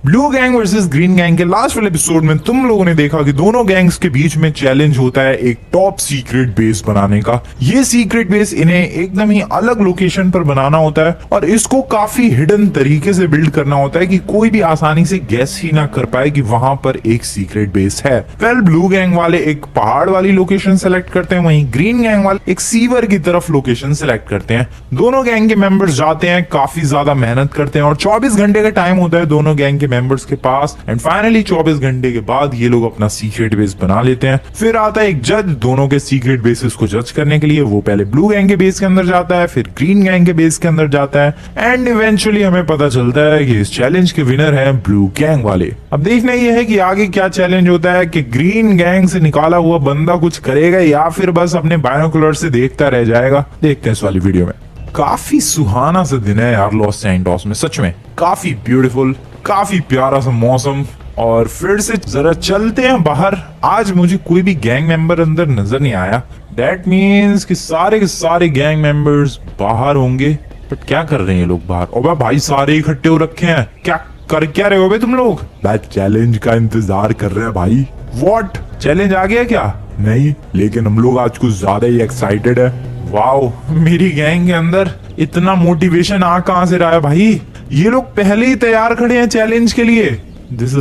Blue gang versus green gang के last वाले episode में तुम लोगों ने देखा कि दोनों गैंग्स के बीच में चैलेंज होता है एक टॉप सीक्रेट बेस बनाने का। ये सीक्रेट बेस इन्हें एकदम ही अलग लोकेशन पर बनाना होता है और इसको काफी हिडन तरीके से बिल्ड करना होता है कि कोई भी आसानी से गेस ही ना कर पाए कि वहां पर एक सीक्रेट बेस है। वेल, ब्लू गैंग वाले एक पहाड़ वाली लोकेशन सेलेक्ट करते हैं, वहीं ग्रीन गैंग वाले एक सीवर की तरफ लोकेशन सेलेक्ट करते हैं। दोनों गैंग के मेंबर्स जाते हैं, काफी ज्यादा मेहनत करते हैं और 24 घंटे का टाइम होता है दोनों गैंग के मेंबर्स के पास। एंड फाइनली 24 घंटे के बाद ये लोग अपना सीक्रेट बेस बना लेते हैं। फिर आता है एक जज दोनों के सीक्रेट बेसिस को जज करने के लिए। वो पहले ब्लू गैंग के बेस के अंदर जाता है, फिर ग्रीन गैंग के बेस के अंदर जाता है एंड इवेंचुअली हमें पता चलता है कि इस चैलेंज के विनर है ब्लू गैंग वाले। अब देखना यह है कि आगे क्या चैलेंज होता है, कि ग्रीन गैंग से निकाला हुआ बंदा कुछ करेगा या फिर बस अपने बायनोकुलर से देखता रह जाएगा। देखते हैं इस वाली वीडियो में। काफी सुहाना सा दिन है यार लॉस सैंटोस में, सच में काफी ब्यूटीफुल, काफी प्यारा सा मौसम। और फिर से जरा चलते हैं बाहर। आज मुझे कोई भी गैंग मेंबर अंदर नजर नहीं आया। दैट मीन्स कि सारे के सारे गैंग मेंबर्स बाहर होंगे। बट क्या कर रहे हैं ये लोग बाहर? और भाई सारे इकट्ठे हो रखे हैं, क्या कर क्या रहे हो बे तुम लोग? बैट चैलेंज का इंतजार कर रहे हैं भाई। व्हाट, चैलेंज आ गया क्या? नहीं, लेकिन हम लोग आज कुछ ज्यादा ही एक्साइटेड है। वाओ, मेरी गैंग के अंदर इतना मोटिवेशन आ कहां से रहा है भाई? ये लोग पहले ही तैयार खड़े हैं चैलेंज के लिए। दिस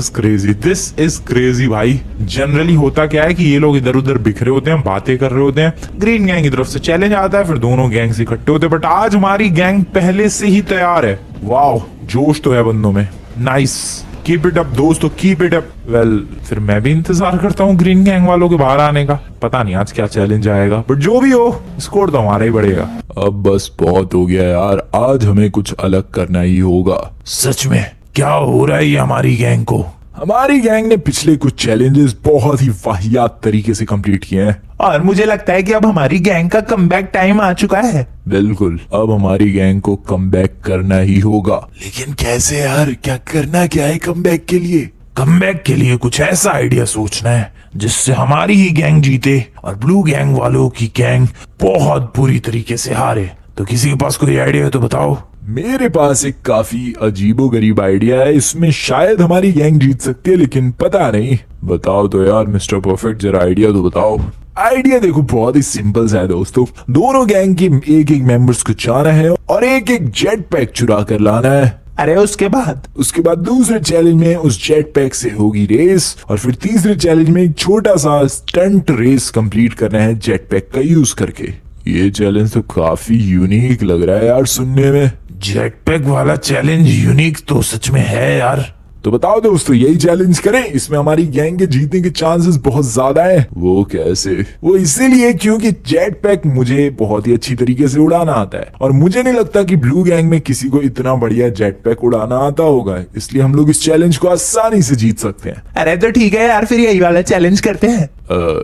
इज क्रेजी भाई। जनरली होता क्या है कि ये लोग इधर उधर बिखरे होते हैं, बातें कर रहे होते हैं, ग्रीन गैंग की तरफ से चैलेंज आता है, फिर दोनों गैंग से इकट्ठे होते हैं। बट आज हमारी गैंग पहले से ही तैयार है। वाओ, जोश तो है बंदों में। नाइस, कीप इट अप दोस्तों, कीप इट अप। वेल, फिर मैं भी इंतजार करता हूँ ग्रीन गैंग वालों के बाहर आने का। पता नहीं आज क्या चैलेंज आएगा, बट जो भी हो स्कोर तो हमारा ही बढ़ेगा। अब बस बहुत हो गया यार, आज हमें कुछ अलग करना ही होगा। सच में क्या हो रहा है ये हमारी गैंग को? हमारी गैंग ने पिछले कुछ चैलेंजेस बहुत ही वाहियात तरीके से कंप्लीट किए हैं और मुझे लगता है कि अब हमारी गैंग का कमबैक टाइम आ चुका है। बिल्कुल, अब हमारी गैंग को कमबैक करना ही होगा। लेकिन कैसे यार? क्या करना क्या है कमबैक के लिए? कमबैक के लिए कुछ ऐसा आइडिया सोचना है जिससे हमारी ही गैंग जीते और ब्लू गैंग वालों की गैंग बहुत बुरी तरीके से हारे। तो किसी के पास कोई आइडिया है तो बताओ। मेरे पास एक काफी अजीबोगरीब आइडिया है, इसमें शायद हमारी गैंग जीत सकती है, लेकिन पता नहीं। बताओ तो यार मिस्टर परफेक्ट, जरा आइडिया तो बताओ। आइडिया देखो बहुत ही सिंपल सा है दोस्तों। दोनों गैंग के एक एक मेंबर्स को जाना है और एक एक जेट पैक चुरा कर लाना है। अरे उसके बाद दूसरे चैलेंज में उस जेट पैक से होगी रेस और फिर तीसरे चैलेंज में एक छोटा सा स्टंट रेस कंप्लीट करना है जेट पैक का यूज करके। ये चैलेंज तो काफी यूनिक लग रहा है यार सुनने में। जेटपैक वाला चैलेंज यूनिक तो सच में है यार। तो बताओ दोस्तों, यही चैलेंज करें? इसमें हमारी गैंग के जीतने के चांसेस बहुत ज्यादा हैं। वो कैसे? वो इसीलिए क्योंकि जेट पैक मुझे बहुत ही अच्छी तरीके से उड़ाना आता है और मुझे नहीं लगता कि ब्लू गैंग में किसी को इतना बढ़िया जेट पैक उड़ाना आता होगा। इसलिए हम लोग इस चैलेंज को आसानी से जीत सकते हैं। अरे तो ठीक है यार, फिर यही वाला चैलेंज करते हैं।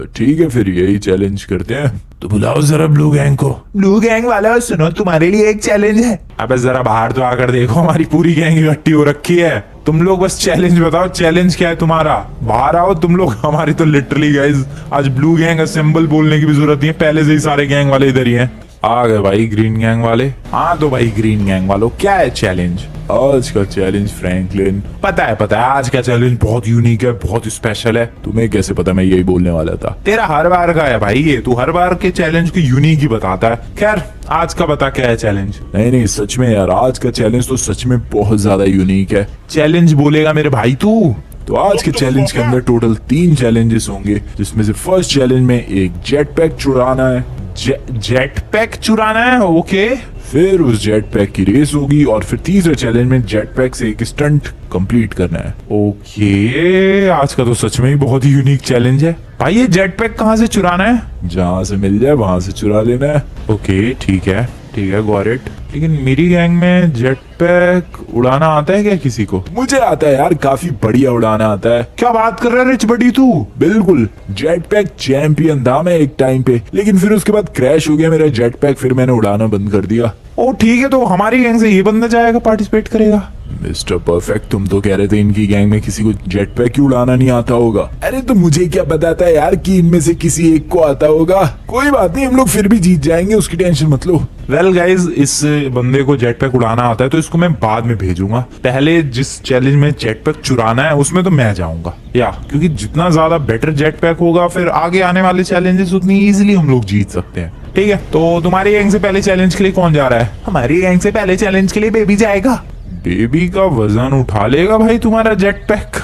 ठीक है, फिर यही चैलेंज करते हैं। तो बुलाओ जरा ब्लू गैंग को। ब्लू गैंग वाला सुनो, तुम्हारे लिए एक चैलेंज है। अबे जरा बाहर तो आकर देखो, हमारी पूरी गैंग इकट्ठी हो रखी है। तुम लोग बस चैलेंज बताओ, चैलेंज क्या है तुम्हारा? बाहर आओ तुम लोग। हमारी तो लिटरली गाइस आज ब्लू गैंग असेंबल बोलने की भी जरूरत नहीं है, पहले से ही सारे गैंग वाले इधर ही हैं। आ गए भाई ग्रीन गैंग वाले। हाँ तो भाई ग्रीन गैंग वालों, क्या है चैलेंज? आज का चैलेंज फ्रैंकलिन। पता है आज का चैलेंज बहुत यूनिक है, बहुत स्पेशल है। तुम्हें कैसे पता? मैं यही बोलने वाला था। तेरा हर बार का है भाई ये, तू हर बार के चैलेंज को यूनिक ही बताता है। खैर आज का बता क्या है चैलेंज? नहीं सच में यार, आज का चैलेंज तो सच में बहुत ज्यादा यूनिक है। चैलेंज बोलेगा मेरे भाई तू। तो आज के चैलेंज के अंदर टोटल 3 चैलेंजेस होंगे, जिसमें से फर्स्ट चैलेंज में एक जेट पैक चुराना है। जेट पैक चुराना है, ओके। फिर उस जेट पैक की रेस होगी और फिर तीसरे चैलेंज में जेट पैक से एक स्टंट कंप्लीट करना है। ओके, आज का तो सच में ही बहुत ही यूनिक चैलेंज है। भाई ये जेट पैक कहाँ से चुराना है? जहाँ से मिल जाए वहां से चुरा लेना है। ओके ठीक है गॉट इट। लेकिन मेरी गैंग में जेट पैक उड़ाना आता है क्या किसी को? मुझे आता है यार, काफी बढ़िया उड़ाना आता है। क्या बात कर रहा है रिच बडी तू? बिल्कुल, जेट पैक चैंपियन था मैं एक टाइम पे, लेकिन फिर उसके बाद क्रैश हो गया मेरा जेट पैक, फिर मैंने उड़ाना बंद कर दिया। ओ ठीक है, तो हमारी गैंग से ये बंदा जाएगा, पार्टिसिपेट करेगा। मिस्टर परफेक्ट, तुम तो कह रहे थे इनकी गैंग में किसी को जेट पैक ही उड़ाना नहीं आता होगा। अरे तो मुझे क्या पता था यार कि इनमें से किसी एक को आता होगा। कोई बात नहीं, हम लोग फिर भी जीत जाएंगे, उसकी टेंशन मत लो। वेल गाइज, इस बंदे को जेट पैक उड़ाना आता है तो इसको मैं बाद में भेजूंगा। पहले जिस चैलेंज में जेट पैक चुराना है उसमें तो मैं जाऊंगा, या क्योंकि जितना ज्यादा बेटर जेट पैक होगा फिर आगे आने वाले चैलेंजेस उतनी इजीली हम लोग जीत सकते हैं। ठीक है, तो तुम्हारी गैंग से पहले चैलेंज के लिए कौन जा रहा है? हमारी गैंग से पहले चैलेंज के लिए बेबी जाएगा। बेबी का वजन उठा लेगा भाई तुम्हारा जेट पैक।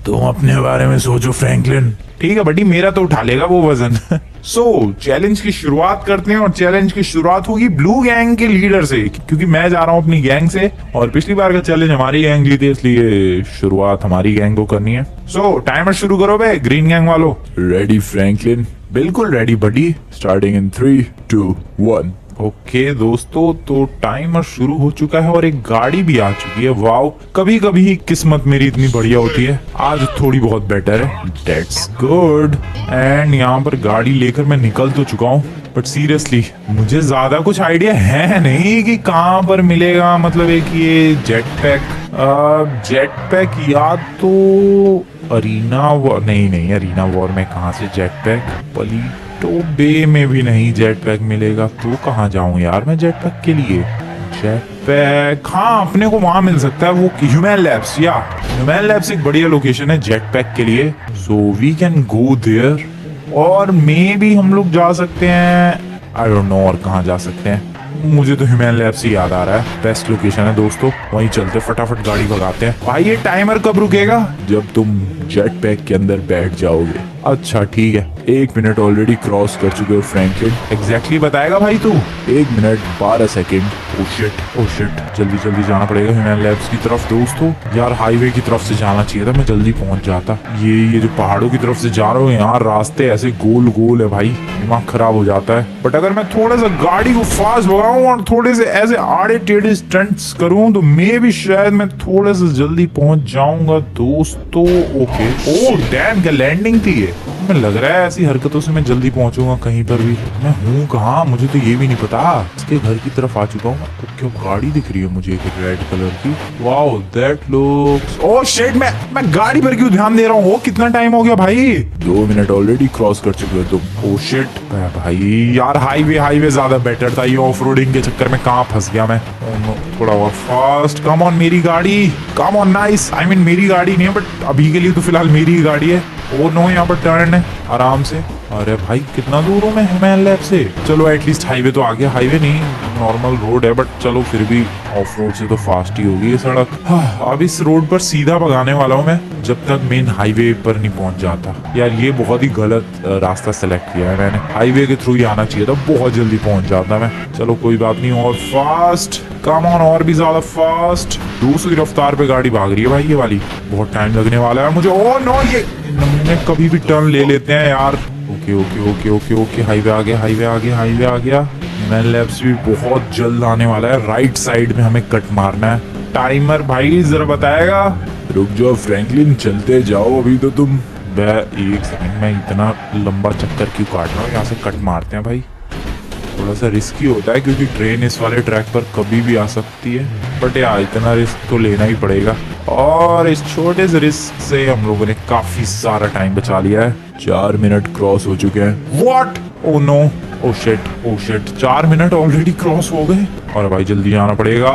तुम अपने बारे में सोचो फ्रैंकलिन। ठीक है बटी, मेरा तो उठा लेगा वो वजन। सो चैलेंज की शुरुआत करते हैं, और चैलेंज की शुरुआत होगी ब्लू गैंग के लीडर से, क्योंकि मैं जा रहा हूँ अपनी गैंग से, और पिछली बार का चैलेंज हमारी गैंग जीती, इसलिए शुरुआत हमारी गैंग को करनी है। सो टाइमर शुरू करो बे ग्रीन गैंग वालों। Ready Franklin? बिल्कुल ready buddy. Starting in 3, 2, 1। Okay दोस्तों, तो टाइमर शुरू हो चुका है और एक गाड़ी भी आ चुकी है। वाओ, कभी कभी किस्मत मेरी इतनी बढ़िया होती है, आज थोड़ी बहुत बेटर है। That's good. एंड यहाँ पर गाड़ी लेकर मैं निकल तो चुका हूँ, बट सीरियसली मुझे ज्यादा कुछ आइडिया है नहीं कि कहाँ पर मिलेगा। मतलब एक ये जेट पैक या तो अरीना वॉर, नहीं अरीना वॉर में कहाँ से जेट पैक? पलीटो बे में भी नहीं जेट पैक मिलेगा, तो कहाँ जाऊं यार मैं जेट पैक के लिए? जेट पैक हाँ, अपने को वहां मिल सकता है, वो ह्यूमन लैब्स। या ह्यूमन लैब्स एक बढ़िया लोकेशन है जेट पैक के लिए, so we can go there. और मे भी हम लोग जा सकते हैं, आई डोंट नो और कहाँ जा सकते हैं। मुझे तो ह्यूमन लैब से याद आ रहा है, बेस्ट लोकेशन है दोस्तों, वहीं चलते फटाफट गाड़ी भगाते हैं। भाई ये टाइमर कब रुकेगा? जब तुम जेट पैक के अंदर बैठ जाओगे। अच्छा ठीक है। 1 मिनट ऑलरेडी क्रॉस कर चुके हो फ्रैंकलिन। एग्जैक्टली बताएगा भाई तू? 1 मिनट 12 सेकेंड। ओ शिट, जल्दी जाना पड़ेगा ह्यूमन लैब्स की तरफ दोस्तों। यार हाईवे की तरफ से जाना चाहिए था, मैं जल्दी पहुंच जाता। ये जो पहाड़ों की तरफ से जा रहा हूँ, यहाँ रास्ते ऐसे गोल है भाई, दिमाग खराब हो जाता है। बट अगर मैं थोड़ा सा गाड़ी को फास्ट भगाऊं और थोड़े से ऐसे आड़े टेढ़े स्टंट्स करूं तो मे भी शायद मैं थोड़ा सा जल्दी पहुंच जाऊंगा दोस्तों। ओके, ओ डैम, क्या लैंडिंग थी ये। मैं लग रहा है ऐसी हरकतों से मैं जल्दी पहुंचूंगा कहीं पर भी। मैं हूँ कहाँ मुझे तो ये भी नहीं पता। इसके घर की तरफ आ चुका हूँ, तो क्यों गाड़ी दिख रही है मुझे एक रेड कलर की। Wow that looks, oh shit, मैं गाड़ी पर क्यों ध्यान दे रहा हूँ? कितना टाइम हो गया भाई? 2 मिनट ऑलरेडी क्रॉस कर चुके हो तुम। ओह शिट भाई, यार हाईवे ज्यादा बेटर था, ये ऑफ रोडिंग के चक्कर में कहाँ फंस गया मैं। थोड़ा और फास्ट, कम ऑन मेरी गाड़ी, come on nice. I mean मेरी गाड़ी नहीं है, बट अभी के लिए तो फिलहाल मेरी ही गाड़ी है। ओ नो, यहाँ पर टर्न है आराम से। अरे भाई कितना दूर हूँ मैं ह्यूमन लैब से? चलो एटलीस्ट हाईवे तो आ गया। हाईवे नहीं, नॉर्मल रोड है, बट चलो फिर भी ऑफ रोड से तो फास्ट ही होगी ये सड़क। अब इस रोड पर सीधा भगाने वाला हूँ मैं, जब तक मेन हाईवे पर नहीं पहुंच जाता। यार ये बहुत ही गलत रास्ता सेलेक्ट किया है मैंने, हाईवे के थ्रू ही आना चाहिए था, बहुत जल्दी पहुंच जाता मैं। चलो कोई बात नहीं, और फास्ट, कम ऑन, और भी ज्यादा फास्ट। 200 की रफ्तार पे गाड़ी भाग रही है भाई ये वाली, बहुत टाइम लगने वाला है मुझे। ओ नो, ये नमूने कभी भी टर्न ले लेते हैं यार। ओके, हाईवे आ गया। मैन लैब्स भी बहुत जल्द आने वाला है, राइट साइड में हमें कट मारना है। टाइमर भाई जरा बताएगा? रुक जाओ फ्रैंकलिन, चलते जाओ अभी तो तुम। एक सेकंड, मैं इतना लंबा चक्कर क्यों काट रहा हूँ? यहाँ से कट मारते हैं भाई, थोड़ा सा रिस्की होता है क्योंकि ट्रेन इस वाले ट्रैक पर कभी भी आ सकती है, बट यार इतना रिस्क तो लेना ही पड़ेगा। और इस छोटे से रिस्क से हम लोगों ने काफी सारा टाइम बचा लिया है। 4 मिनट क्रॉस हो चुके हैं। What? Oh no, oh shit, 4 minute already cross हो गए। और भाई जल्दी जाना पड़ेगा।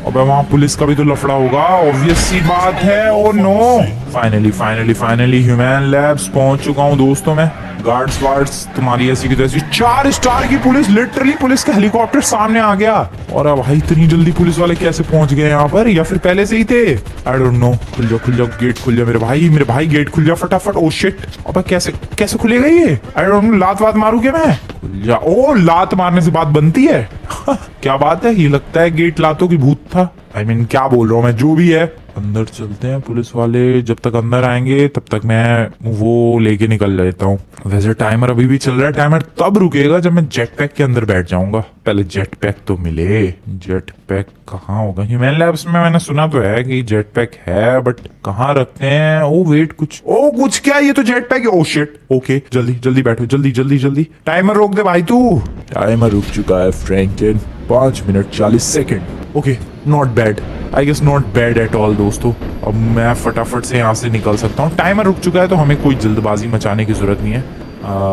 अबे वहाँ पुलिस का भी तो लफड़ा होगा, ऑब्वियस सी बात है। Oh no, finally Humane Labs पहुंच चुका हूँ दोस्तों मैं। गार्ड्स वार्ड्स तुम्हारी ऐसी की तैसी, 4 स्टार की पुलिस, लिटरली पुलिस का हेलीकॉप्टर सामने आ गया। और अब भाई इतनी जल्दी पुलिस वाले कैसे पहुंच गए यहाँ पर, या फिर पहले से ही थे? I don't know. खुल जाओ गेट, खुल जा मेरे भाई गेट खुल जा फटाफट। ओ शिट, अब कैसे खुलेगा ये? आई डोंट नो, लात वात मारू क्या मैं? खुल जा। ओ, लात मारने से बात बनती है? क्या बात है, ये लगता है गेट लातों की भूत था। आई मीन क्या बोल रहा हूँ मैं, जो भी है। अंदर चलते हैं, पुलिस वाले जब तक अंदर आएंगे तब तक मैं वो लेके निकल लेता हूँ। वैसे टाइमर अभी भी चल रहा है, टाइमर तब रुकेगा जब मैं जेट पैक के अंदर बैठ जाऊंगा। पहले जेट पैक तो मिले। जेट पैक कहाँ होगा? ह्यूमन लैब्स में मैंने सुना तो है कि जेट पैक है, बट कहाँ रखते हैं? ओ वेट, कुछ क्या, ये तो जेट पैक है। ओ शिट, ओके, जल्दी बैठो, जल्दी। टाइमर रोक दे भाई तू। टाइमर रुक चुका है Franklin, 5 minute 40 second. Okay, not bad, I guess not bad at all दोस्तों। अब मैं फटाफट से यहाँ से निकल सकता हूँ। टाइमर रुक चुका है तो हमें कोई जल्दबाजी मचाने की जरूरत नहीं है,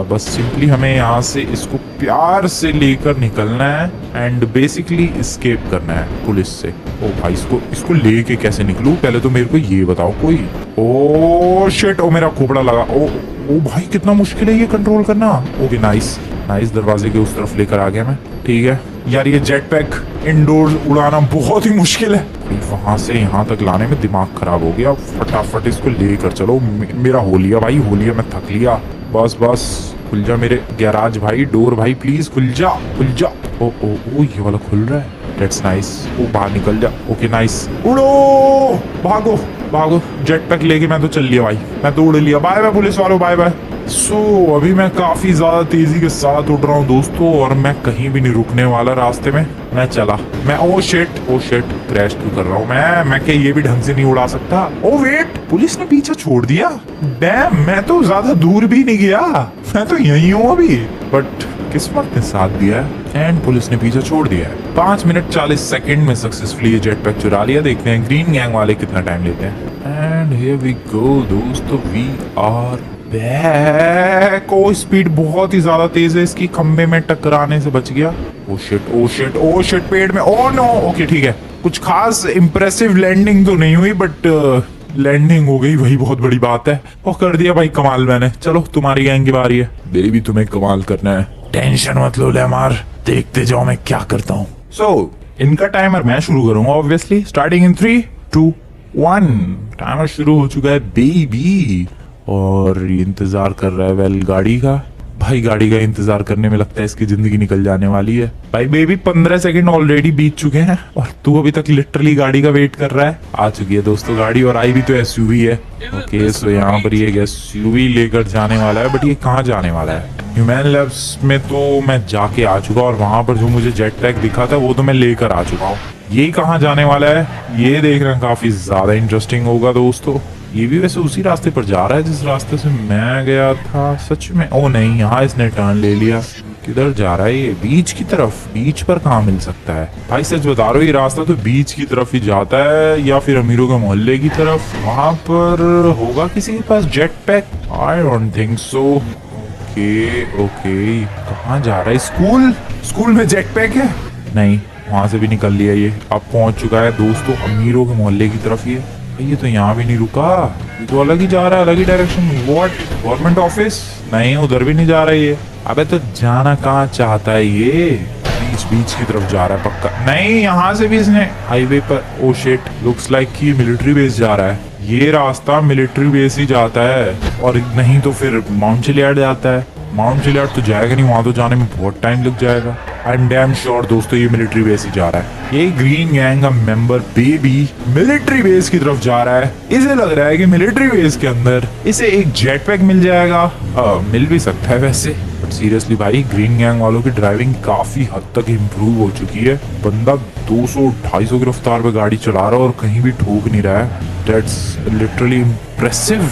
बस सिंपली हमें यहाँ से इसको प्यार से लेकर निकलना है एंड बेसिकली एस्केप करना है पुलिस से। ओ भाई इसको इसको लेके कैसे निकलूं, पहले तो मेरे को ये बताओ कोई। ओ शिट, ओ मेरा खोपड़ा लगा। ओ ओ भाई कितना मुश्किल है ये कंट्रोल करना। ओके नाइस नाइस, दरवाजे के उस तरफ लेकर आ गया मैं। ठीक है यार, ये जेट पैक इंडोर उड़ाना बहुत ही मुश्किल है। वहां से यहाँ तक लाने में दिमाग खराब हो गया। फटाफट इसको लेकर चलो। मेरा हो लिया भाई, हो लिया, मैं थक लिया। बस बस खुल जा मेरे गैराज भाई, डोर भाई प्लीज खुल जा खुल जा। ओ ओ ओ ये वाला खुल रहा है, दैट्स नाइस। ओ बाहर निकल जा। ओके नाइस, उड़ो भागो भागो। जेट पैक लेके मैं तो चल लिया भाई, मैं तो उड़ लिया। बाय बाय पुलिस वालों, बाय बाय। सो अभी मैं काफी ज्यादा तेजी के साथ उड़ रहा हूँ दोस्तों, और मैं कहीं भी नहीं रुकने वाला रास्ते में। मैं चला, मैं ओ शिट क्रैश क्यों कर रहा हूँ मैं क्या ये भी ढंग से नहीं उड़ा सकता? ओ वेट, पुलिस ने पीछा छोड़ दिया। डैम, मैं तो ज्यादा दूर भी नहीं गया, मैं तो यहीं हूँ अभी। बट किस्मत ने साथ दिया है एंड पुलिस ने पीछा छोड़ दिया है। 5 मिनट 40 सेकंड में सक्सेसफुली ये जेट पैक चुरा लिया। देखते हैं ग्रीन गैंग वाले कितना टाइम लेते हैं। एंड हियर वी गो दोस्तों, we are back. Oh speed बहुत ही ज्यादा तेज है इसकी, खंबे में टकराने से बच गया। ओ शिट पेड़ में। ओ नो, ओके ठीक है, कुछ खास इंप्रेसिव लैंडिंग तो नहीं हुई, बट लैंडिंग हो गई, वही बहुत बड़ी बात है। और कर दिया भाई कमाल मैंने। चलो तुम्हारी गैंग की बारी है। मेरी भी तुम्हें कमाल करना है। टेंशन मत लो लेमार, देखते जाओ मैं क्या करता हूँ। सो इनका टाइमर मैं शुरू करूंगा ऑब्वियसली, स्टार्टिंग इन 3 2 1। टाइमर शुरू हो चुका है बेबी, और इंतजार कर रहा है वेल गाड़ी का। भाई गाड़ी का इंतजार करने में लगता है इसकी जिंदगी निकल जाने वाली है। भाई बेबी 15 सेकंड ऑलरेडी बीत चुके हैं और तू अभी तक लिटरली गाड़ी का वेट कर रहा है। आ चुकी है दोस्तों गाड़ी, और आई भी तो एसयूवी है। ओके सो यहाँ पर ये एसयूवी लेकर जाने वाला है, बट ये कहाँ जाने वाला है? ह्यूमन लैब्स में तो मैं जाके आ चुका, और वहां पर जो मुझे जेट पैक दिखा था वो तो मैं लेकर आ चुका हूँ। ये कहाँ जाने वाला है ये देखना काफी ज्यादा इंटरेस्टिंग होगा दोस्तों। ये भी वैसे उसी रास्ते पर जा रहा है जिस रास्ते से मैं गया था सच में। ओ नहीं, यहाँ इसने टर्न ले लिया। किधर जा रहा है ये? बीच की तरफ। बीच पर कहाँ मिल सकता है भाई? सच बता रहा हूँ, ये रास्ता तो बीच की तरफ ही जाता है, या फिर अमीरों के मोहल्ले की तरफ। वहां पर होगा किसी के पास jet pack? I don't think so. Okay कहाँ जा रहा है? स्कूल में जेट पैक है? नहीं, वहां से भी निकल लिया ये। अब पहुंच चुका है दोस्तों अमीरों के मोहल्ले की तरफ। ये तो यहाँ भी नहीं रुका, ये तो अलग ही जा रहा है, अलग ही डायरेक्शन। व्हाट? Government office? नहीं, उधर भी नहीं जा रहा है ये। अबे तो जाना कहाँ चाहता है ये? बीच की तरफ जा रहा है पक्का। नहीं, यहाँ से भी इसने हाईवे पर। ओ शिट, लुक्स लाइक कि मिलिट्री बेस जा रहा है। ये रास्ता मिलिट्री बेस ही जाता है, और नहीं तो फिर माउंट चिलियार्ड जाता है। माउंट चिलियार्ड तो जाएगा नहीं, वहां तो जाने में बहुत टाइम लग जाएगा। आई एम डैम श्योर दोस्तों ये मिलिट्री बेस ही जा रहा है। ये ग्रीन गैंग का मेंबर बेबी मिलिट्री बेस की तरफ जा रहा है। इसे लग रहा है कि मिलिट्री बेस के अंदर इसे एक जेट पैक मिल जाएगा। मिल भी सकता है वैसे, बट सीरियसली भाई ग्रीन गैंग वालों की ड्राइविंग काफी हद तक इम्प्रूव हो चुकी है। बंदा 200-250 की रफ्तार पे गाड़ी चला रहा है और कहीं भी ठोक नहीं रहा है। That's literally impressive.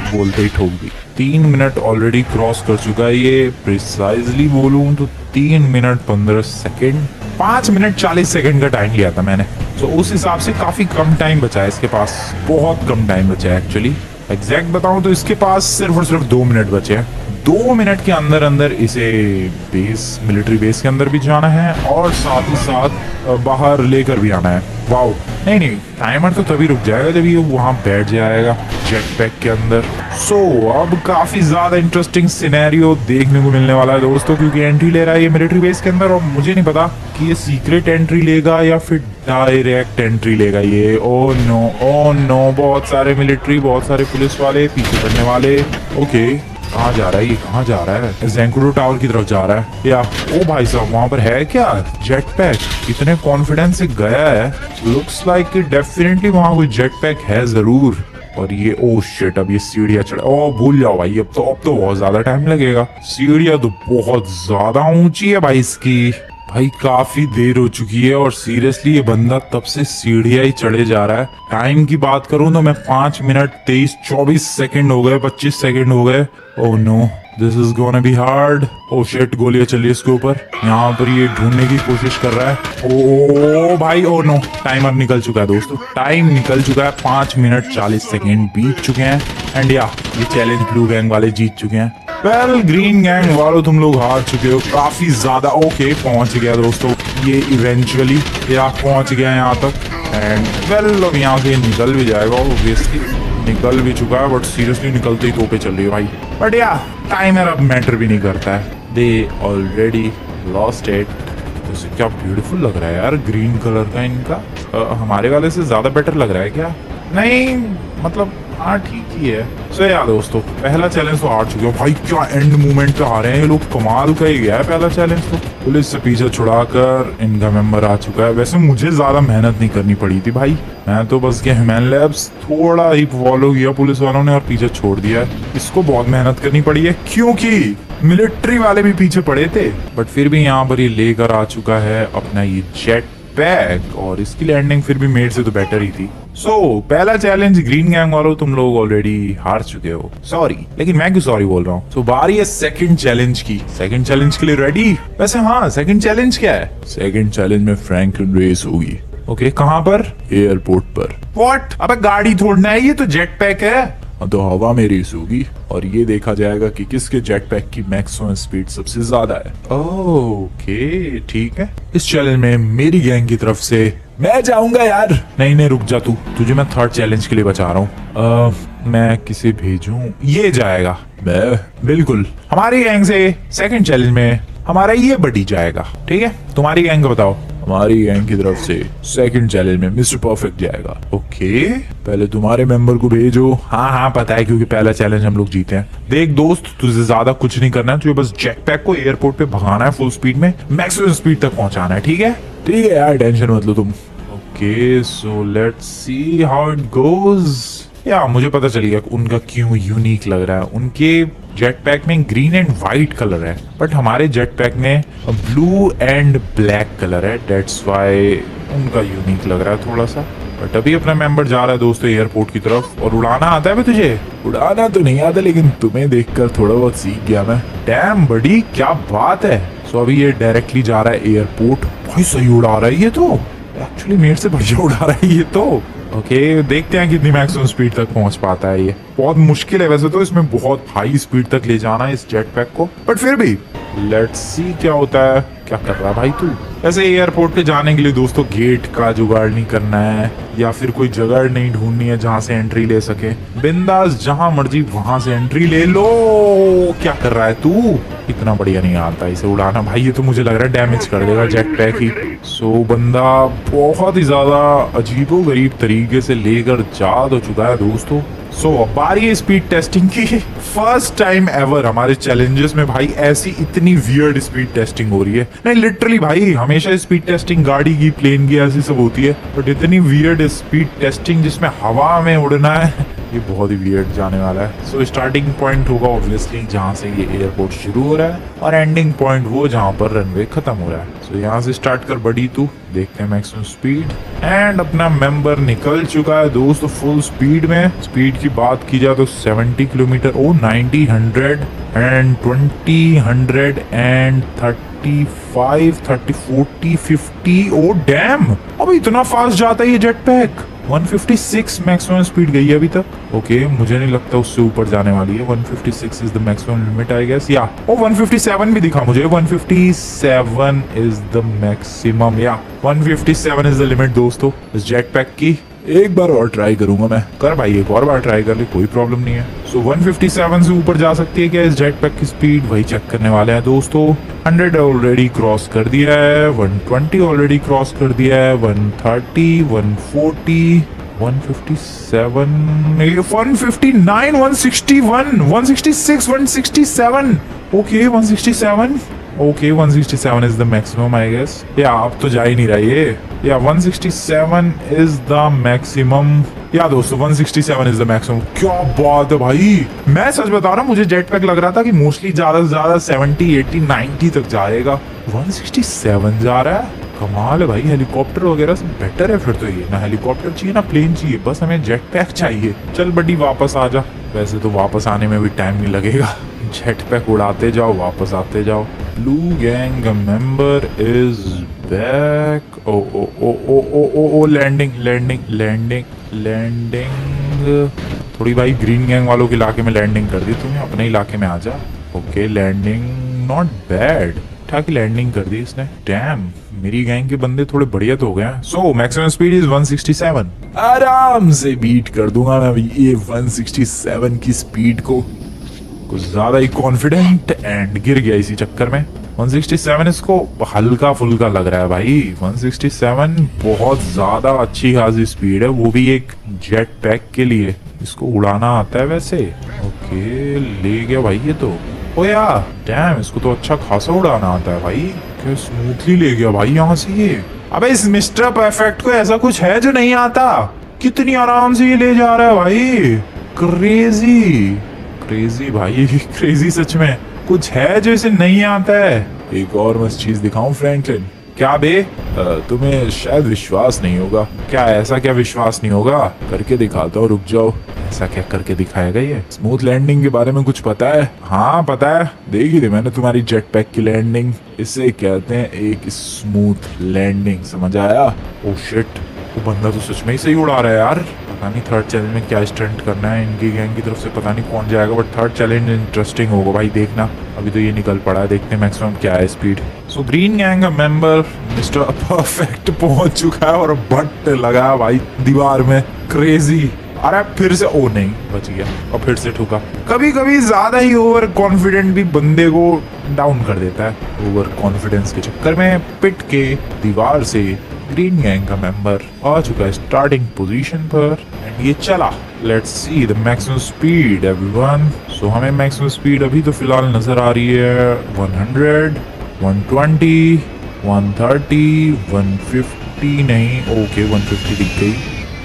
बोलते ही ठोक दी। 3 मिनट ऑलरेडी क्रॉस कर चुका है ये। प्रिसाइजली बोलूं तो 3 मिनट 15 सेकेंड। 5 मिनट 40 सेकेंड का टाइम लिया था मैंने। तो उस हिसाब से काफी कम टाइम बचा है इसके पास, बहुत कम टाइम बचा है एक्चुअली। एग्जैक्ट बताऊं तो इसके पास सिर्फ और सिर्फ 2 मिनट बचे हैं। 2 मिनट के अंदर अंदर इसे बेस, मिलिट्री बेस के अंदर भी जाना है, और साथ ही साथ बाहर लेकर भी आना है। वाओ, नहीं, टाइमर तो तभी रुक जाएगा जब ये वहां बैठ जाएगा जेट पैक के अंदर। सो अब काफी ज्यादा इंटरेस्टिंग सिनेरियो देखने को मिलने वाला है दोस्तों, क्योंकि एंट्री ले रहा है ये मिलिट्री बेस के अंदर, और मुझे नहीं पता कि ये सीक्रेट एंट्री लेगा या फिर डायरेक्ट एंट्री लेगा ये। ओ नो, बहुत सारे मिलिट्री, बहुत सारे पुलिस वाले पीछे पड़ने वाले। ओके कहाँ जा रहा है ये? कहाँ जा रहा है? ज़ेंकुडो टावर की तरफ जा रहा है या? ओ भाई साहब वहां पर है क्या जेट पैक? इतने कॉन्फिडेंस से गया है, लुक्स लाइक कि डेफिनेटली वहां कोई जेट पैक है जरूर। और ये ओ शिट, अब ये सीढ़ियां चढ़, ओ भूल जाओ भाई, अब तो बहुत ज्यादा टाइम लगेगा। सीढ़ियां तो बहुत ज्यादा ऊंची है भाई इसकी। भाई काफी देर हो चुकी है, और सीरियसली ये बंदा तब से सीढ़ियां ही चढ़े जा रहा है। टाइम की बात करूं तो मैं 5 मिनट 23-24 सेकंड हो गए, 25 सेकंड हो गए। Oh no, this is gonna be hard. Oh shit, गोलियां चली इसके ऊपर। यहाँ पर ये ढूंढने की कोशिश कर रहा है। ओ भाई, ओ नो, टाइमर निकल चुका है दोस्तों, टाइम निकल चुका है। 5 मिनट 40 सेकंड बीत चुके हैं, एंड या ये चैलेंज ब्लू गैंग वाले जीत चुके हैं। वेल ग्रीन गैंग वालों तुम लोग हार चुके हो काफी ज्यादा। ओके पहुंच गया दोस्तों ये इवेंचुअली, या पहुंच गया यहाँ तक एंड वेल अब यहाँ से निकल भी जाएगा, ऑब्वियसली निकल भी चुका है, बट सीरियसली निकलते ही तोपे चल रही है भाई। बट या टाइमर अब मैटर भी नहीं करता है, दे ऑलरेडी लॉस्ट इट। जैसे क्या ब्यूटीफुल लग रहा है यार ग्रीन कलर का इनका, हमारे वाले से ज्यादा बेटर लग रहा है क्या? नहीं मतलब हाँ ठीक ही है। सो यार दोस्तों पहला चैलेंज तो हार चुके हो भाई। क्या एंड मूवमेंट पे आ रहे हैं ये लोग, कमाल का ही गया है पहला चैलेंज तो। पुलिस से पीछे छुड़ाकर इनका मेंबर आ चुका है। वैसे मुझे ज्यादा मेहनत नहीं करनी पड़ी थी भाई, मैं तो बस गया ह्यूमन लैब्स, थोड़ा ही फॉलो किया पुलिस वालों ने और पीछे छोड़ दिया है। इसको बहुत मेहनत करनी पड़ी है क्योंकि मिलिट्री वाले भी पीछे पड़े थे, बट फिर भी यहाँ पर ये लेकर आ चुका है अपना ये जेट पैक, और इसकी लैंडिंग फिर भी मेड से तो बेटर ही थी। सो पहला चैलेंज ग्रीन गैंग वालों तुम लोग ऑलरेडी हार चुके हो, सॉरी। लेकिन मैं क्यों सॉरी बोल रहा हूँ? सो बारी है सेकंड चैलेंज की। सेकंड चैलेंज के लिए रेडी? वैसे हाँ सेकंड चैलेंज क्या है? सेकंड चैलेंज में फ्रैंकलिन रेस होगी। ओके कहाँ पर? एयरपोर्ट पर। व्हाट? अबे गाड़ी छोड़ना है, ये तो जेट पैक है। तो हवा में रेस होगी और ये देखा जाएगा कि किसके जेट पैक की मैक्सिमम स्पीड सबसे ज्यादा है। ओके ठीक है। इस चैलेंज में मेरी गैंग की तरफ से मैं जाऊंगा यार। नहीं रुक जा, तू तुझे मैं थर्ड चैलेंज के लिए बचा रहा हूँ। मैं किसे भेजूं? ये जाएगा। मैं बिल्कुल हमारी गैंग से सेकंड चैलेंज में हमारा ये बडी जाएगा। ठीक है तुम्हारी गैंग का बताओ। हमारी गैंग की तरफ से सेकंड चैलेंज में मिस्टर परफेक्ट जाएगा। ओके पहले तुम्हारे मेंबर को भेजो। हाँ पता है क्योंकि पहला चैलेंज हम लोग जीते हैं। देख दोस्त तुझे ज्यादा कुछ नहीं करना है, तुझे बस जेट पैक को एयरपोर्ट पे भगाना है फुल स्पीड में, मैक्सिमम स्पीड तक पहुंचाना है। ठीक है यार टेंशन मत लो तुम। Okay so let's see how it goes. या मुझे पता चल गया उनका क्यों यूनिक लग रहा है। उनके जेट पैक में ग्रीन एंड व्हाइट कलर है, बट हमारे जेट पैक में ब्लू एंड ब्लैक कलर है, डेट्स वाई उनका यूनिक लग रहा है थोड़ा सा। बट अभी अपना मेंबर जा रहा है दोस्तों एयरपोर्ट की तरफ। और उड़ाना आता है तुझे? उड़ाना तो नहीं आता, लेकिन तुम्हें देखकर थोड़ा बहुत सीख गया मैं। डैम बड़ी क्या बात है। सो अभी ये डायरेक्टली जा रहा है एयरपोर्ट। भाई सही उड़ा रहा है ये तो, एक्चुअली मेरे से बढ़िया उड़ा रहा है ये तो। ओके देखते हैं कितनी मैक्सिमम स्पीड तक पहुंच पाता है ये। बहुत मुश्किल है वैसे तो इसमें बहुत हाई स्पीड तक ले जाना इस जेट पैक को, बट फिर भी लेट्स सी क्या होता है। क्या कर रहा है भाई तू? वैसे एयरपोर्ट पे जाने के लिए दोस्तों गेट का जुगाड़ नहीं करना है या फिर कोई जगह नहीं ढूंढनी है जहां से एंट्री ले सके। बिंदास जहां मर्जी वहां से एंट्री ले लो। क्या कर रहा है तू? इतना बढ़िया नहीं आता इसे उड़ाना भाई, ये तो मुझे लग रहा है डैमेज कर देगा जेट पैक ही। सो बंदा बहुत ही ज्यादा अजीबो गरीब तरीके से लेकर जा तो चुका है दोस्तों। सो अब बारी है स्पीड टेस्टिंग की। फर्स्ट टाइम एवर हमारे चैलेंजेस में भाई ऐसी इतनी वियर्ड स्पीड टेस्टिंग हो रही है। नहीं लिटरली भाई हमेशा स्पीड टेस्टिंग गाड़ी की प्लेन की ऐसी सब होती है, बट इतनी वियर्ड स्पीड टेस्टिंग जिसमें हवा में उड़ना है ये बहुत ही वियर्ड जाने वाला है। सो स्टार्टिंग पॉइंट होगा ऑब्वियसली जहां से ये एयरपोर्ट शुरू हो रहा है और एंडिंग पॉइंट वो जहां पर रनवे खत्म हो रहा है। सो यहाँ से स्टार्ट कर बड़ी तू, देखते हैं मैक्सिमम स्पीड। एंड अपना मेंबर निकल चुका है दोस्तों फुल स्पीड में। स्पीड की बात की जाए तो 70 kilometre, 90, 100 and 20, 100 and 35, 30, 40, 50। Oh damn अब इतना फास्ट जाता है ये जेट पैक। 156 मैक्सिमम स्पीड गई है अभी तक। ओके मुझे नहीं लगता उससे ऊपर जाने वाली है। 156 is the maximum limit I guess. या 157 भी दिखा मुझे। 157 इज द मैक्सिमम, या 157 इज द लिमिट दोस्तों इस जेट पैक की। एक बार और ट्राई करूंगा मैं। कर भाई एक और बार ट्राई कर ले, कोई प्रॉब्लम नहीं है। सो 157 से ऊपर जा सकती है क्या इस जेट पैक की स्पीड? वही चेक करने वाले हैं दोस्तों। 100 ऑलरेडी क्रॉस कर दिया है, 120 ऑलरेडी क्रॉस कर दिया है, 130, 140, 157, 159, 161, 166, 167। Okay 167। Okay 167 is the maximum I guess. या अब तो जा ही नहीं रहा ये। या 167 इज द मैक्सिमम। या दोस्तों 167 इज द मैक्सिमम। क्या बात है भाई, मैं सच बता रहा हूँ मुझे जेट पैक लग रहा था कि मोस्टली ज्यादा से ज्यादा 70, 80, 90 तक जाएगा। 167 जा रहा है, कमाल है भाई। हेलीकॉप्टर वगैरह से बेटर है फिर तो ये। ना हेलीकॉप्टर चाहिए ना प्लेन चाहिए, बस हमें जेट पैक चाहिए। चल बड्डी वापस आ जा। वैसे तो वापस आने में भी टाइम नहीं लगेगा, जेट पैक उड़ाते जाओ वापस आते जाओ। Blue gang member is back. Oh oh oh oh oh oh oh landing landing landing landing थोड़ी भाई ग्रीन गैंग वालों के इलाके में लैंडिंग कर दी तूने, अपने इलाके में आ जा। ओके लैंडिंग नॉट बैड, ठीक लैंडिंग कर दी इसने। डैम मेरी गैंग के बंदे थोड़े बढ़िया तो हो गए। So maximum speed is 167। आराम से बीट कर दूंगा मैं अभी ये 167 की स्पीड को। कुछ ज्यादा ही कॉन्फिडेंट एंड गिर गया इसी चक्कर में। 167 इसको हल्का फुल्का लग रहा है भाई। 167 बहुत ज्यादा अच्छी खासी स्पीड है, वो भी एक जेट पैक के लिए। इसको उड़ाना आता है वैसे। ओके ले गया भाई ये तो। ओ यार डैम इसको तो अच्छा खासा उड़ाना आता है भाई। क्या स्मूथली ले गया भाई यहाँ से ये। अबे इस मिस्टर परफेक्ट को ऐसा कुछ है जो नहीं आता? कितनी आराम से ये ले जा रहा है भाई। क्रेजी क्रेजी भाई क्रेजी सच में। कुछ है जो इसे नहीं आता है। एक और मस्त चीज दिखाऊं फ्रैंकलिन? क्या बे? तुम्हें शायद विश्वास नहीं होगा। क्या ऐसा क्या विश्वास नहीं होगा? करके दिखाता हूँ, रुक जाओ। ऐसा क्या करके दिखाएगा ये? स्मूथ लैंडिंग के बारे में कुछ पता है? हाँ पता है। देख ही थी मैंने तुम्हारी जेट पैक की लैंडिंग। इसे कहते हैं एक स्मूथ लैंडिंग, समझ आया? ओ शिट, वो बंदा तो सच में ही सही उड़ा रहा है यार। पता नहीं थर्ड चैलेंज में क्या स्टंट करना है इनकी गैंग की तरफ से, पता नहीं कौन जाएगा। बट थर्ड चैलेंज इंटरेस्टिंग होगा भाई, देखना। अभी तो ये निकल पड़ा है, देखते हैं मैक्सिमम क्या है स्पीड। सो ग्रीन गैंग का मेंबर मिस्टर परफेक्ट पहुंच चुका है और बट लगा भाई दीवार में। क्रेजी। अरे फिर से, ओ नहीं बच गया और फिर से ठुका। कभी कभी ज्यादा ही ओवर कॉन्फिडेंट भी बंदे को डाउन कर देता है। ओवर कॉन्फिडेंस के चक्कर में पिट के दीवार से ग्रीन गैंग का मेंबर आ चुका है स्टार्टिंग पोजीशन पर एंड ये चला। Let's see the maximum speed everyone. So हमें मैक्सिमम स्पीड अभी तो फिलहाल नजर आ रही है 100, 120, 130, 150 नहीं, ओके 150 दिख गई,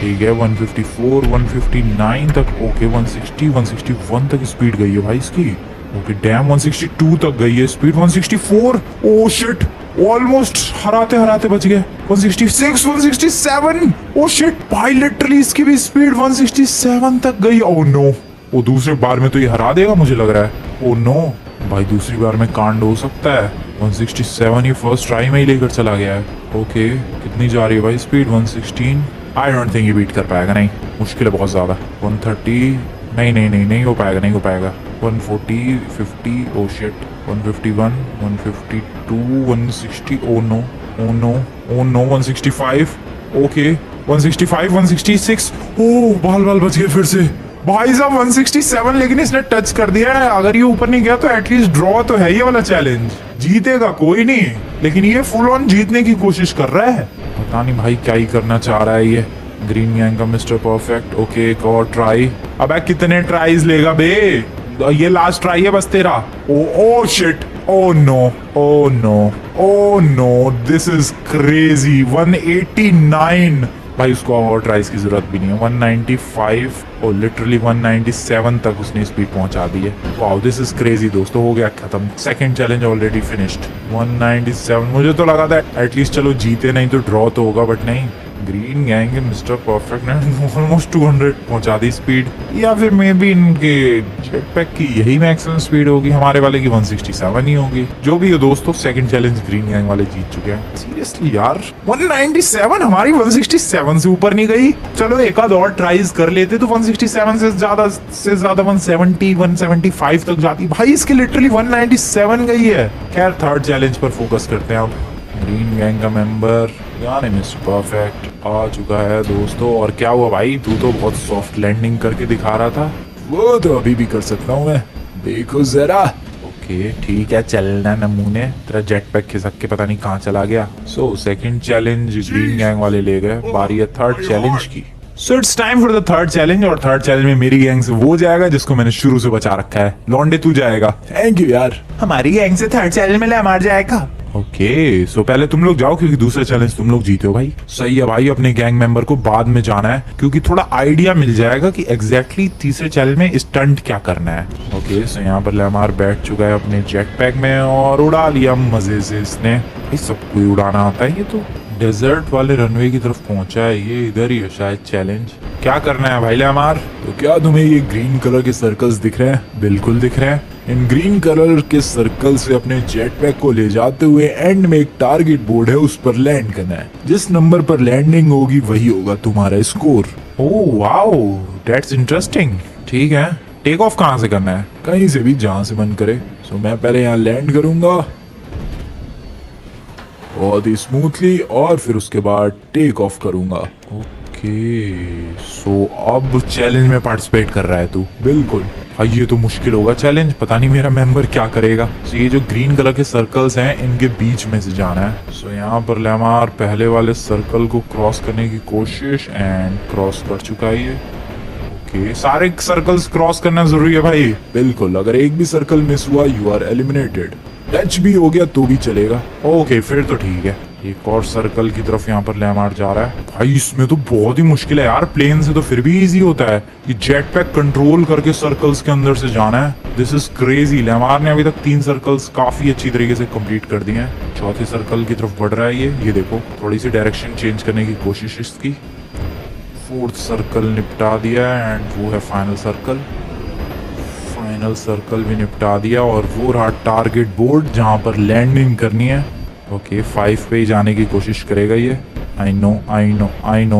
ठीक है। 154, 159 तक, ओके 160, 161 तक स्पीड गई है भाई इसकी। ओके डैम 162 तक गई है स्पीड। 164, ओ शिट ऑलमोस्ट हराते हराते बच गए। 166, 167, ओ शिट भाई लिटरली इसकी भी स्पीड 167 तक गई। ओ नो, वो दूसरे बार में तो ये हरा देगा मुझे लग रहा है। ओ नो भाई दूसरी बार में कांड हो सकता है। 167 ये फर्स्ट ट्राई में ही लेकर चला गया है। ओके कितनी जा रही है भाई स्पीड? 116। आई डोंट थिंक ये बीट कर पाएगा, नहीं मुश्किल है बहुत ज्यादा। 130, नहीं नहीं नहीं नहीं हो पाएगा, नहीं हो पाएगा। 140, 50, oh shit 151, 152, 160, oh no oh no oh no 165, okay 165, 166, oh बाल बाल बच गए फिर से भाई साहब। 167 लेकिन इसने टच कर दिया है। अगर ये ऊपर नहीं गया तो एटलीस्ट ड्रॉ तो है ये वाला चैलेंज। जीतेगा कोई नहीं, लेकिन ये फुल ऑन जीतने की कोशिश कर रहा है। पता नहीं भाई क्या ही करना चाह रहा है ये ग्रीन गैंग का मिस्टर परफेक्ट। ओके एक और ट्राई। अब कितने ट्राइज लेगा बे? ये लास्ट ट्राई है बस तेरा। Oh shit, oh no oh no oh no, this is crazy. 189 भाई, उसको और ट्राइज की जरूरत भी नहीं है। 195 और लिटरली 197 तक उसने स्पीड पहुंचा दी है। वाओ दिस इज क्रेजी दोस्तों, हो गया खत्म। Second challenge already finished. 197 मुझे तो लगा था एटलीस्ट चलो जीते नहीं तो ड्रॉ तो होगा, बट नहीं, ग्रीन गैंग के मिस्टर परफेक्ट ने ऑलमोस्ट 200 पहुंचा दी स्पीड। या फिर मे बी इनके जेट पैक की यही मैक्सिमम स्पीड होगी, हमारे वाले की 167 ही होगी। जो भी हो दोस्तों, सेकंड चैलेंज ग्रीन गैंग वाले जीत चुके हैं। सीरियसली यार 197, हमारी 167 से ऊपर नहीं गई। चलो एक आध और ट्राइज कर लेते तो 167 से ज्यादा 170, 175 तक जाती। भाई इसके लिटरली 197 गई है। खैर थर्ड चैलेंज पर फोकस करते हैं अब। ग्रीन गैंग का मेंबर यानी मिस्टर परफेक्ट आ चुका है दोस्तों। और क्या हुआ भाई, तू तो बहुत सॉफ्ट लैंडिंग करके दिखा रहा था। वो तो अभी भी कर सकता हूँ मैं, देखो जरा। ओके ठीक है, चलना नमूने। तेरा जेट पैक खिसक के पता नहीं कहाँ चला गया। So second challenge green gang वाले ले गए, बारी है थर्ड चैलेंज की। So it's time for the third challenge. और थर्ड चैलेंज में मेरी गैंग से वो जाएगा जिसको मैंने शुरू से बचा रखा है। लॉन्डे तू जाएगा। थैंक यू यार। हमारी गैंग से थर्ड चैलेंज में ले मार जाएगा। ओके सो पहले तुम लोग जाओ क्योंकि दूसरा चैलेंज तुम लोग जीते हो भाई। सही है भाई, अपने गैंग मेंबर को बाद में जाना है क्योंकि थोड़ा आइडिया मिल जाएगा कि एग्जैक्टली तीसरे चैलेंज में स्टंट क्या करना है। ओके सो यहाँ पर लेमार बैठ चुका है अपने जेट पैक में और उड़ा लिया मजे से इसने। सबको उड़ाना आता है ये तो। डेजर्ट वाले रनवे की तरफ पहुंचा है ये, इधर ही है शायद चैलेंज। क्या करना है भाई लेमार? तो क्या तुम्हें ये ग्रीन कलर के सर्कल्स दिख रहे हैं? बिल्कुल दिख रहे हैं। इन ग्रीन कलर के सर्कल से अपने जेट पैक को ले जाते हुए एंड में एक टारगेट बोर्ड है, उस पर लैंड करना है। जिस नंबर पर लैंडिंग होगी वही होगा तुम्हारा score. Oh wow, that's interesting. ठीक है, टेक ऑफ कहाँ से करना है? कहीं से भी जहां से मन करे। सो मैं पहले यहाँ लैंड करूंगा बहुत ही स्मूथली और फिर उसके बाद टेक ऑफ करूंगा। ओके, सो अब चैलेंज में पार्टिसिपेट कर रहा है तू? बिल्कुल। हाँ, ये तो मुश्किल होगा चैलेंज, पता नहीं मेरा मेंबर क्या करेगा। So, ये जो ग्रीन कलर के सर्कल्स हैं इनके बीच में से जाना है। सो यहाँ पर लेमार पहले वाले सर्कल को क्रॉस करने की कोशिश एंड क्रॉस कर चुका है ये। ओके, सारे सर्कल्स क्रॉस करना जरूरी है भाई। बिल्कुल, अगर एक भी सर्कल मिस हुआ यू आर एलिमिनेटेड। टच भी हो गया तो भी चलेगा। ओके, फिर तो ठीक है। एक और सर्कल की तरफ यहाँ पर लेमार जा रहा है। भाई इसमें तो बहुत ही मुश्किल है यार, प्लेन से तो फिर भी इजी होता है, ये जेट पैक कंट्रोल करके सर्कल्स के अंदर से जाना है। This is crazy. लेमार ने अभी तक 3 सर्कल्स काफी अच्छी तरीके से कंप्लीट कर दिए हैं। चौथे सर्कल की तरफ बढ़ रहा है ये देखो, थोड़ी सी डायरेक्शन चेंज करने की कोशिश इसकी। 4th सर्कल निपटा दिया एंड वो है फाइनल सर्कल। फाइनल सर्कल भी निपटा दिया और वो रहा टारगेट बोर्ड जहां पर लैंडिंग करनी है। ओके, 5 पे ही जाने की कोशिश करेगा ये। I know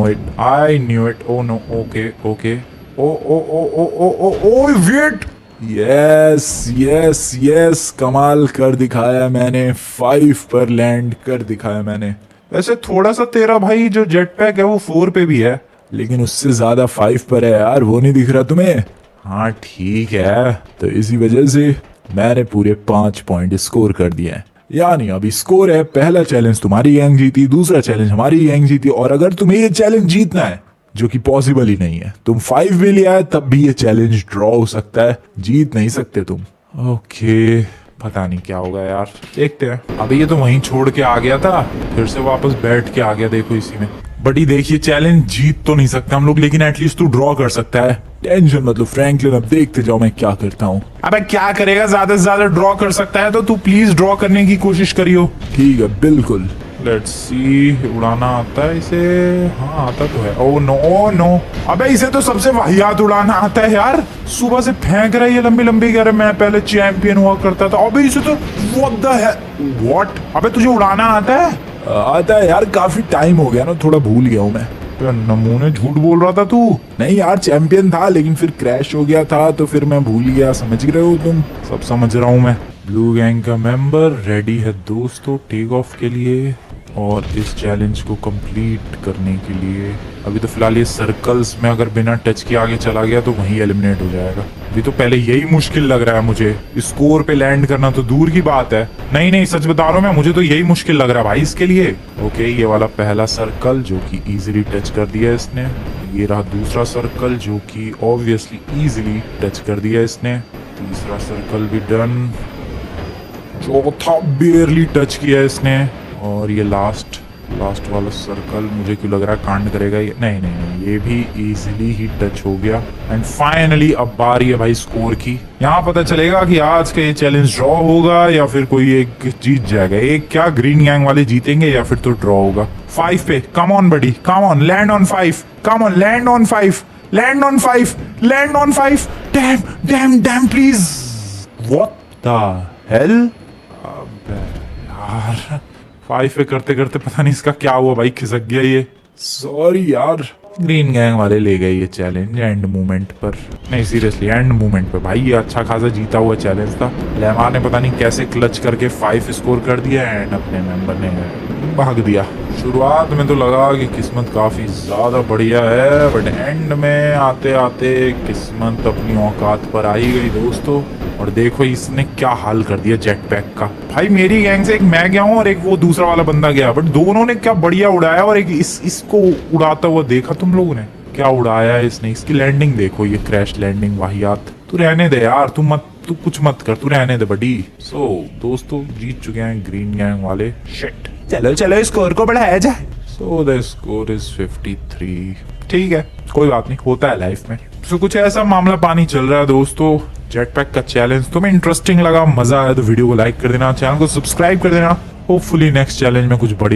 it, I knew it. Oh no, okay. Oh wait. Yes, कमाल कर दिखाया मैंने। 5 पर लैंड कर दिखाया मैंने। वैसे थोड़ा सा तेरा भाई जो जेट पैक है वो 4 पे भी है, लेकिन उससे ज्यादा 5 पर है यार, वो नहीं दिख रहा तुम्हें? हाँ ठीक है। तो इसी वजह से मैंने पूरे 5 पॉइंट स्कोर कर दिए हैं। यानी अभी स्कोर है, पहला चैलेंज तुम्हारी गैंग जीती, दूसरा चैलेंज हमारी गैंग जीती। और अगर तुम्हें ये चैलेंज जीतना है, जो कि पॉसिबल ही नहीं है, तुम 5 भी ले आए तब भी ये चैलेंज ड्रॉ हो सकता है, जीत नहीं सकते तुम। ओके, पता नहीं क्या होगा यार, देखते हैं। अभी ये तो वहीं छोड़ के आ गया था, फिर से वापस बैठ के आ गया, देखो इसी में। बड़ी देखिए, चैलेंज जीत तो नहीं सकते हम लोग, लेकिन एटलीस्ट तू ड्रॉ कर सकता है। टेंशन मतलब फ्रैंकलिन, अब देखते जाओ मैं क्या करता हूँ। अबे क्या करेगा, ज्यादा से ज्यादा ड्रॉ कर सकता है, तो तू प्लीज ड्रॉ करने की कोशिश करियो। ठीक है, बिल्कुल। लेट्स सी, उड़ाना आता है इसे? हाँ आता तो है। ओ नो, अबे इसे तो सबसे वाहियात उड़ाना आता है यार। सुबह से फेंक रहा है ये लंबी लंबी, कह रहा है मैं पहले चैंपियन हुआ करता था। अबे इसे तो व्हाट? अबे तुझे उड़ाना आता है? आता है यार, काफी टाइम हो गया ना, थोड़ा भूल गया हूँ मैं। नमूने झूठ बोल रहा था तू। नहीं यार, चैंपियन था लेकिन फिर क्रैश हो गया था तो फिर मैं भूल गया, समझ रहे हो तुम? सब समझ रहा हूँ मैं। ब्लू गैंग का मेंबर रेडी है दोस्तों टेक ऑफ के लिए और इस चैलेंज को कंप्लीट करने के लिए। अभी तो फिलहाल ये सर्कल्स में अगर बिना टच के आगे चला गया तो वहीं एलिमिनेट हो जाएगा। अभी तो पहले यही मुश्किल लग रहा है मुझे, स्कोर पे लैंड करना तो दूर की बात है। नहीं सच बता रहा हूँ मैं, मुझे तो यही मुश्किल लग रहा है भाई इसके लिए। ओके, ये वाला पहला सर्कल जो कि इजीली टच कर दिया इसने। ये रहा दूसरा सर्कल जो कि ऑब्वियसली इजीली टच कर दिया इसने। तीसरा सर्कल भी डन। चौथा बेयरली टच किया इसने। और ये लास्ट वाला सर्कल मुझे क्यों लग रहा है कांड करेगा ये। नहीं, ये भी इजीली ही टच हो गया। एंड फाइनली अब बारी है भाई स्कोर की। यहाँ पता चलेगा कि आज का ये चैलेंज ड्रॉ होगा या फिर कोई एक जीत जाएगा। एक क्या ग्रीन गैंग वाले जीतेंगे या फिर तो ड्रॉ होगा। 5 पे, come on buddy, come on, land on 5, come on, land on 5, land on 5, land on 5, damn please. What the hell? अबे यार, 5 पे करते करते पता नहीं इसका क्या हुआ भाई, खिसक गया ये। सॉरी यार। ग्रीन गैंग वाले ले गए ये चैलेंज एंड मोमेंट पर। नहीं सीरियसली, एंड मोमेंट पे भाई, ये अच्छा खासा जीता हुआ चैलेंज था। लेमार ने पता नहीं कैसे क्लच करके 5 स्कोर कर दिया एंड अपने मेंबर ने भाग दिया। शुरुआत में तो लगा कि किस्मत काफी ज्यादा बढ़िया है, बट एंड में आते आते किस्मत अपनी औकात पर आई गई दोस्तों। और देखो इसने क्या हाल कर दिया जेट पैक का। भाई मेरी गैंग से एक मैं गया हूँ और एक वो दूसरा वाला बंदा गया, बट दोनों ने क्या बढ़िया उड़ाया। और एक इसको उड़ाता हुआ देखा तुम लोगों ने, क्या उड़ाया है इसने। इसकी लैंडिंग देखो, ये क्रैश लैंडिंग वाहियात। तू रहने दे यार, तू कुछ मत कर, तू रहने दे बडी। सो दोस्तों जीत चुके हैं ग्रीन गैंग वाले। शिट, चलो स्कोर को बढ़ाया जाए। So the score is 53। ठीक है, कोई बात नहीं, होता है लाइफ में। सो कुछ ऐसा मामला पानी चल रहा है दोस्तों। जेट पैक का चैलेंज तुम्हें इंटरेस्टिंग लगा, मजा आया तो वीडियो को लाइक कर देना, चैनल को सब्सक्राइब कर देना। होपफुली नेक्स्ट चैलेंज में कुछ बढ़िया